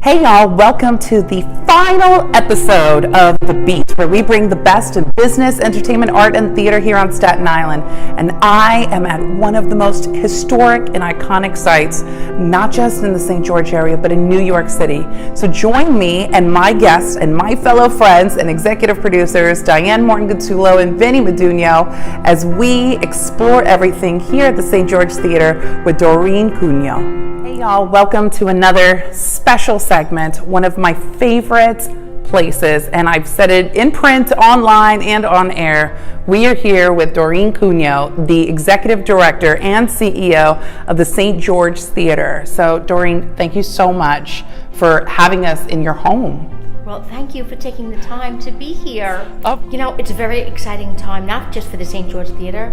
Hey y'all, welcome to the final episode of The Beat, where we bring the best in business, entertainment, art, and theater here on Staten Island. And I am at one of the most historic and iconic sites, not just in the St. George area, but in New York City. So join me and my guests and my fellow friends and executive producers, Diane Morton-Gattulo and Vinny Medugno, as we explore everything here at the St. George Theater with Doreen Cugno. Hey y'all, welcome to another special segment, one of my favorite places, and I've said it in print, online, and on air. We are here with Doreen Cugno, the Executive Director and CEO of the St. George Theater. So Doreen, thank you so much for having us in your home. Well, thank you for taking the time to be here. You know, it's a very exciting time, not just for the St. George Theater,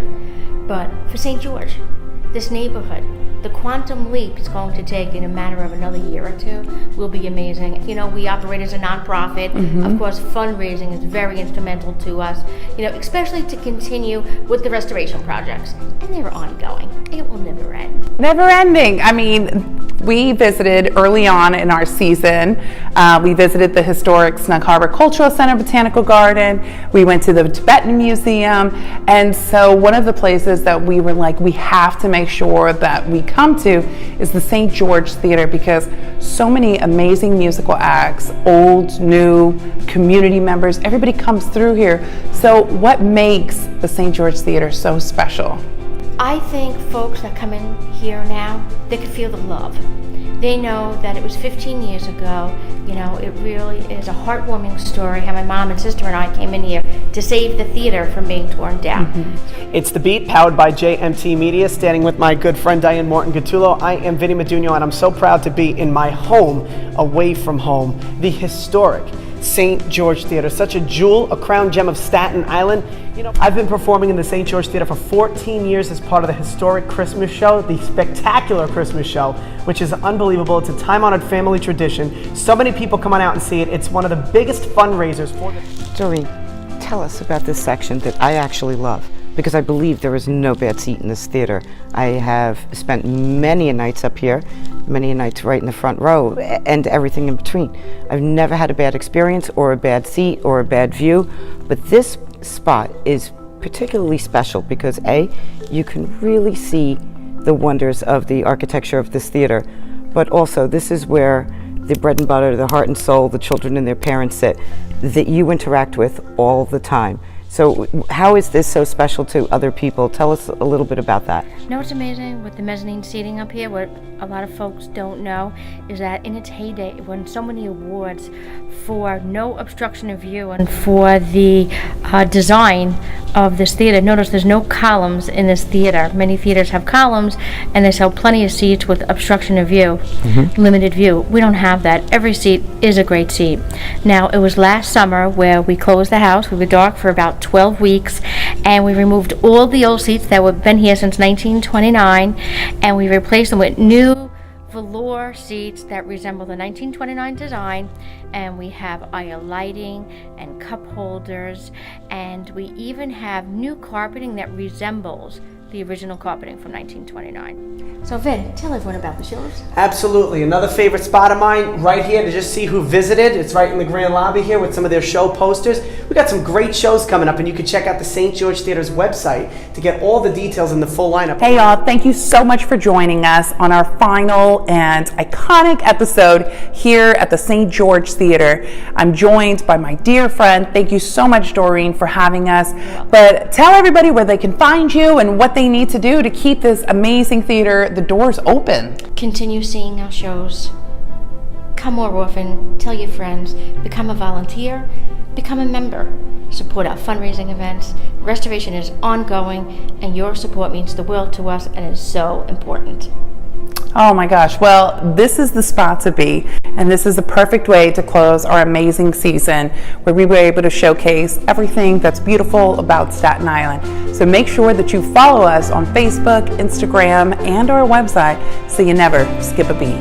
but for St. George, this neighborhood. The quantum leap it's going to take in a matter of another year or two will be amazing. You know, we operate as a nonprofit. Of course, fundraising is very instrumental to us, you know, especially to continue with the restoration projects. And they're ongoing. It will never end. Never ending. I mean, we visited early on in our season. We visited the historic Snug Harbor Cultural Center, Botanical Garden. We went to the Tibetan Museum. And so one of the places that we were like, we have to make sure that we come to is the St. George Theater, because so many amazing musical acts, old, new, community members, everybody comes through here. So what makes the St. George Theater so special? I think folks that come in here now, they can feel the love. They know that it was 15 years ago. You know, it really is a heartwarming story how my mom and sister and I came in here to save the theater from being torn down. It's The Beat, powered by JMT Media, standing with my good friend Diane Morton-Gattulo. I am Vinny Medugno, and I'm so proud to be in my home, away from home, the historic St. George Theater, such a jewel, a crown gem of Staten Island. You know, I've been performing in the St. George Theater for 14 years as part of the historic Christmas show, the spectacular Christmas show, which is unbelievable. It's a time-honored family tradition. So many people come on out and see it. It's one of the biggest fundraisers for the... Doreen, tell us about this section that I actually love, because I believe there is no bad seat in this theater. I have spent many nights up here, many nights right in the front row, and everything in between. I've never had a bad experience or a bad seat or a bad view, but this spot is particularly special because A, you can really see the wonders of the architecture of this theater, but also this is where the bread and butter, the heart and soul, the children and their parents sit, that you interact with all the time. So how is this so special to other people? Tell us a little bit about that. You know what's amazing with the mezzanine seating up here, what a lot of folks don't know, is that in its heyday, it won so many awards for no obstruction of view and for the design of this theater. Notice there's no columns in this theater. Many theaters have columns and they sell plenty of seats with obstruction of view, limited view. We don't have that. Every seat is a great seat. Now, it was last summer where we closed the house. We were dark for about 12 weeks, and we removed all the old seats that have been here since 1929, and we replaced them with new velour seats that resemble the 1929 design, and we have aisle lighting and cup holders, and we even have new carpeting that resembles the original carpeting from 1929. So Vin, tell everyone about the shows. Absolutely. Another favorite spot of mine right here to just see who visited. It's right in the grand lobby here with some of their show posters. We got some great shows coming up, and you can check out the St. George Theater's website to get all the details and the full lineup. Hey y'all, thank you so much for joining us on our final and iconic episode here at the St. George Theater. I'm joined by my dear friend. Thank you so much, Doreen, for having us. But tell everybody where they can find you and what they need to do to keep this amazing theater, the doors open. Continue seeing our shows. Come more often, tell your friends, become a volunteer, become a member, support our fundraising events. Restoration is ongoing, and your support means the world to us and is so important. Oh my gosh, well, this is the spot to be, and this is the perfect way to close our amazing season where we were able to showcase everything that's beautiful about Staten Island. So make sure that you follow us on Facebook, Instagram, and our website so you never skip a beat.